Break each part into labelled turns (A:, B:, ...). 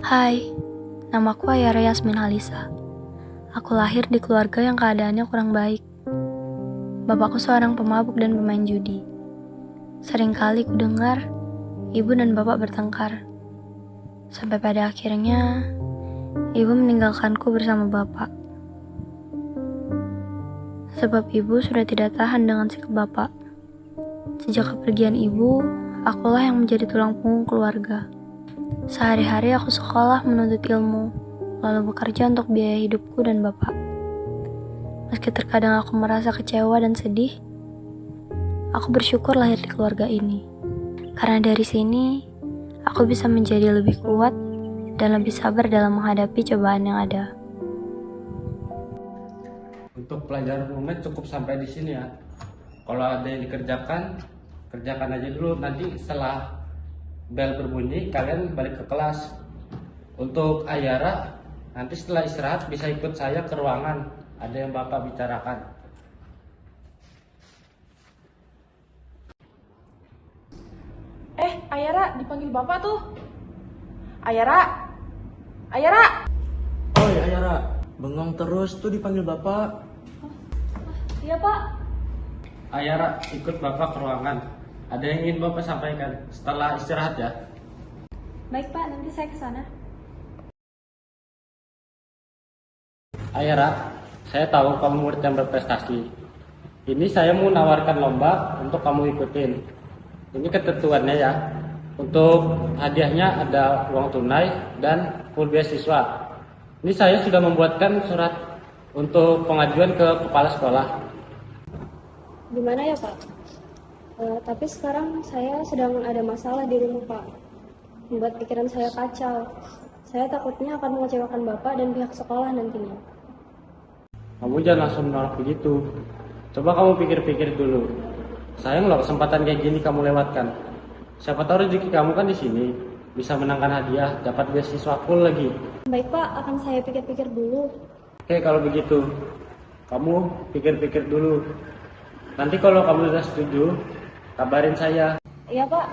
A: Hai, namaku Ayara Yasmin Halisa. Aku lahir di keluarga yang keadaannya kurang baik. Bapakku seorang pemabuk dan pemain judi. Seringkali ku dengar ibu dan bapak bertengkar. Sampai pada akhirnya, ibu meninggalkanku bersama bapak. Sebab ibu sudah tidak tahan dengan sikap bapak. Sejak kepergian ibu, akulah yang menjadi tulang punggung keluarga. Sehari-hari aku sekolah menuntut ilmu, lalu bekerja untuk biaya hidupku dan bapak. Meski terkadang aku merasa kecewa dan sedih, aku bersyukur lahir di keluarga ini. Karena dari sini, aku bisa menjadi lebih kuat dan lebih sabar dalam menghadapi cobaan yang ada.
B: Untuk pelajaran umumnya cukup sampai di sini ya. Kalau ada yang dikerjakan, kerjakan aja dulu. Nanti setelah bel berbunyi, kalian balik ke kelas. Untuk Ayara, nanti setelah istirahat bisa ikut saya ke ruangan. Ada yang Bapak bicarakan.
C: Ayara dipanggil Bapak tuh. Ayara! Ayara!
D: Oi Ayara, bengong terus tuh dipanggil bapak.
A: Iya pak.
B: Ayara, ikut Bapak ke ruangan. Ada yang ingin Bapak sampaikan setelah istirahat ya.
A: Baik pak, nanti saya ke sana.
B: Ayara, saya tahu kamu murid yang berprestasi. Ini saya mau nawarkan lomba untuk kamu ikutin. Ini ketentuannya ya. Untuk hadiahnya ada uang tunai dan full beasiswa. Ini saya sudah membuatkan surat untuk pengajuan ke kepala sekolah.
E: Gimana ya Pak? Tapi sekarang saya sedang ada masalah di rumah Pak. Membuat pikiran saya kacau. Saya takutnya akan mengecewakan Bapak dan pihak sekolah nantinya.
B: Kamu jangan langsung menolak begitu. Coba kamu pikir-pikir dulu. Sayang loh kesempatan kayak gini kamu lewatkan. Siapa tahu rezeki kamu kan di sini. Bisa menangkan hadiah, dapat beasiswa full lagi.
E: Baik Pak, akan saya pikir-pikir dulu.
B: Oke, kalau begitu, kamu pikir-pikir dulu. Nanti kalau kamu sudah setuju, kabarin saya.
E: Iya Pak,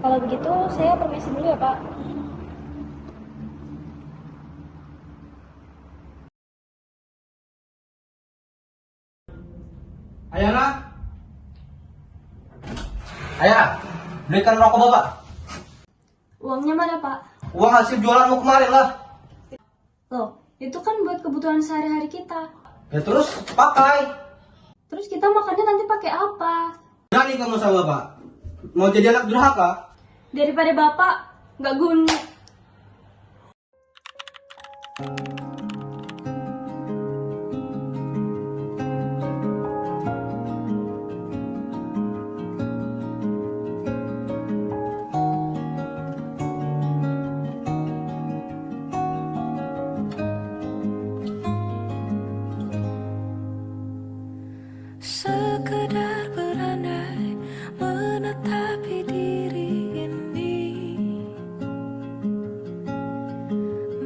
E: kalau begitu saya permisi dulu ya Pak.
D: Ayara, Ayara, belikan rokok bapak.
A: Uangnya mana pak?
D: Uang hasil jualanmu kemarin lah.
A: Loh, itu kan buat kebutuhan sehari-hari kita.
D: Ya terus pakai.
A: Terus kita makannya nanti pakai apa?
D: Berani kamu sama bapak? Mau jadi anak durhaka?
A: Daripada bapak nggak guna.
F: Sekedar berandai menetapi diri ini,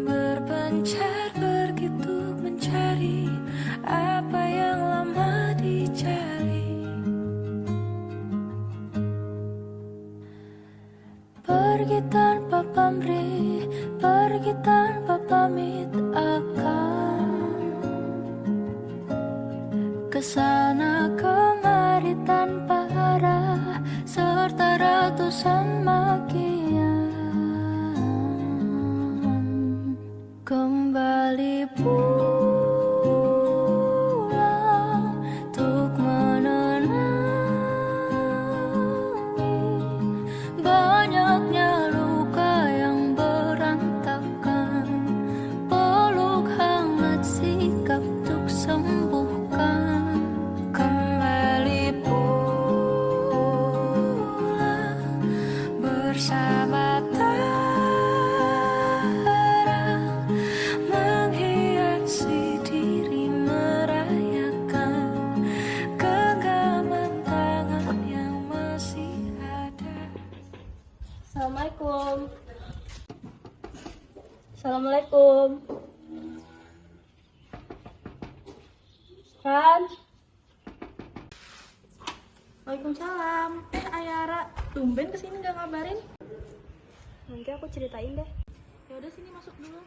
F: berpencar begitu mencari apa yang lama dicari. Pergi tanpa pamrih, pergi tanpa pamit akan kesana kemari tanpa arah serta ratusan makian. Kembali pulang untuk menenangi banyaknya luka yang berantakan. Peluk hangat sikap untuk sembuhkan. Kembali pulang bersama terang, menghiasi diri, merayakan genggaman tangan yang masih ada.
E: Assalamualaikum. Assalamualaikum. Ran.
C: Waalaikumsalam. Ayara, tumben kesini nggak ngabarin?
E: Nanti aku ceritain deh.
C: Ya udah sini masuk dulu.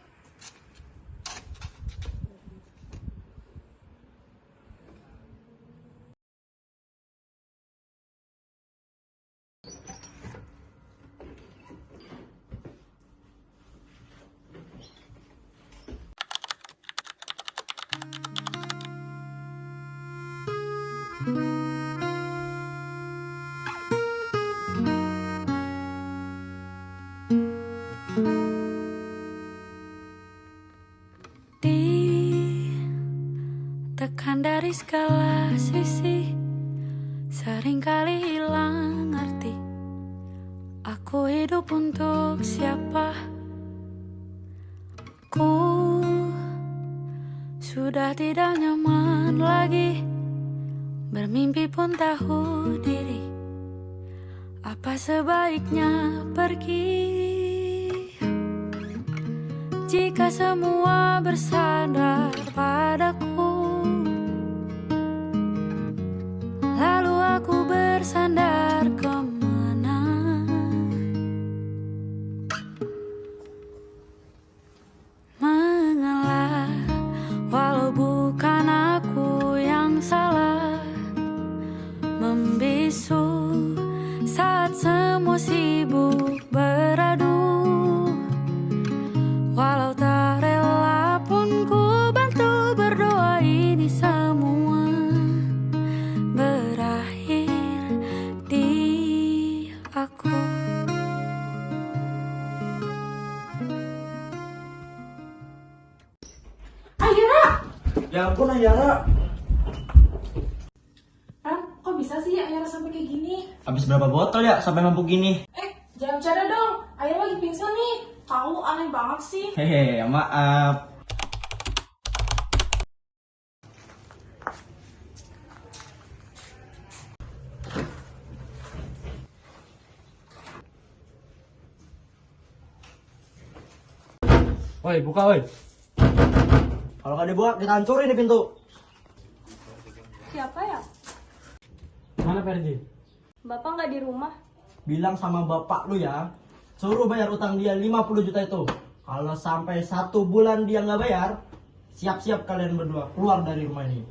F: Ditekan dari segala sisi, seringkali hilang arti. Aku hidup untuk siapa? Ku sudah tidak nyaman lagi, bermimpi pun tahu diri. Apa sebaiknya pergi? Jika semua bersandar padaku, lalu aku bersandar kemana? Mengalah, walau bukan aku yang salah. Membisu saat semua sibuk beradu. Walau tak rela pun ku bantu berdoa ini semua berakhir di aku.
C: Ayara!
D: Ya ampun Ayara.
C: Ran, kok bisa sih Ayara sampai kayak gini?
D: Habis berapa botol ya sampai mabuk gini?
C: Jangan bercanda dong. Ayara lagi pingsan nih. Tahu aneh banget sih.
D: Hehe, maaf.
B: Woi, buka woi.
D: Kalau nggak dibuka, kita hancurin nih pintu.
E: Siapa ya?
B: Mana Ferdi?
E: Bapak nggak di rumah?
D: Bilang sama bapak lu ya, suruh bayar utang dia 50 juta itu. Kalau sampai 1 bulan dia nggak bayar, siap-siap kalian berdua keluar dari rumah ini.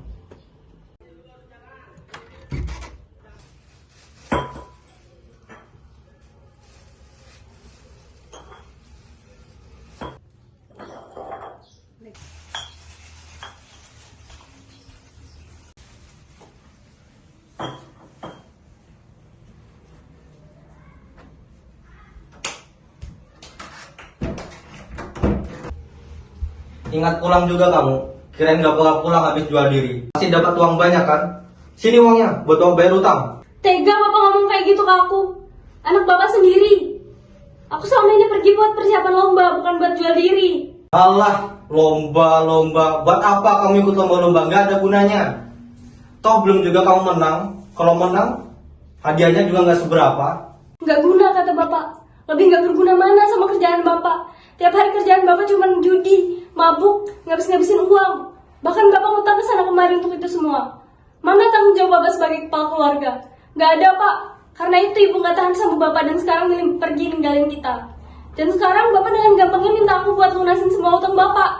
D: Ingat pulang juga kamu. Kirain gak pulang habis jual diri. Masih dapat uang banyak kan? Sini uangnya buat uang bayar utang.
E: Tega Bapak ngomong kayak gitu ke aku. Anak Bapak sendiri. Aku selama ini pergi buat persiapan lomba, bukan buat jual diri.
D: Alah, lomba. Buat apa kamu ikut lomba-lomba? Gak ada gunanya. Toh belum juga kamu menang. Kalau menang, hadiahnya juga gak seberapa.
E: Nggak guna kata Bapak. Lebih nggak berguna mana sama kerjaan Bapak. Tiap hari kerjaan Bapak cuma judi, mabuk, ngabis-ngabisin uang. Bahkan Bapak ngutang ke sana kemari untuk itu semua. Mana tanggung jawab Bapak sebagai kepala keluarga? Nggak ada Pak. Karena itu Ibu nggak tahan sama Bapak dan sekarang milih pergi ninggalin kita. Dan sekarang Bapak dengan gampangnya minta aku buat lunasin semua utang Bapak.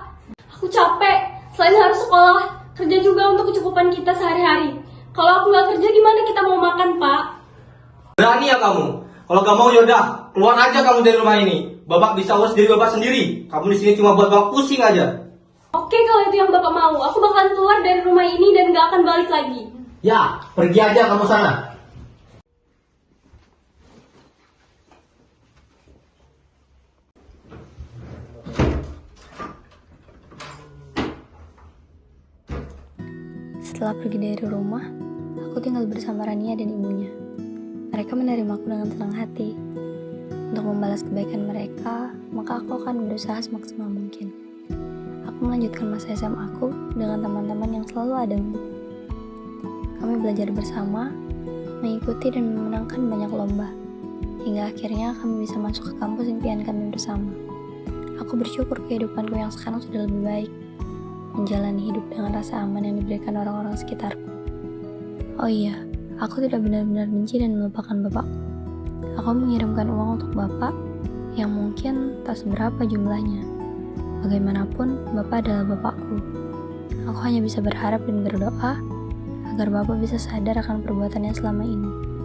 E: Aku capek. Selain harus sekolah, kerja juga untuk kecukupan kita sehari-hari. Kalau aku nggak kerja gimana kita mau makan Pak?
D: Berani ya kamu? Kalau gak mau yaudah, keluar aja kamu dari rumah ini. Bapak bisa urus diri Bapak sendiri. Kamu di sini cuma buat Bapak pusing aja.
E: Oke kalau itu yang Bapak mau, aku bakalan keluar dari rumah ini dan gak akan balik lagi.
D: Ya, pergi aja kamu sana.
A: Setelah pergi dari rumah, aku tinggal bersama Rania dan ibunya. Mereka menerimaku dengan senang hati. Untuk membalas kebaikan mereka, maka aku akan berusaha semaksimal mungkin. Aku melanjutkan masa SMA aku dengan teman-teman yang selalu ada. Kami belajar bersama, mengikuti dan memenangkan banyak lomba. Hingga akhirnya kami bisa masuk ke kampus impian kami bersama. Aku bersyukur kehidupanku yang sekarang sudah lebih baik. Menjalani hidup dengan rasa aman yang diberikan orang-orang sekitarku. Oh iya, aku tidak benar-benar benci dan melupakan bapakku. Aku mengirimkan uang untuk bapak yang mungkin tak seberapa jumlahnya. Bagaimanapun, Bapak adalah Bapakku. Aku hanya bisa berharap dan berdoa agar Bapak bisa sadar akan perbuatannya selama ini.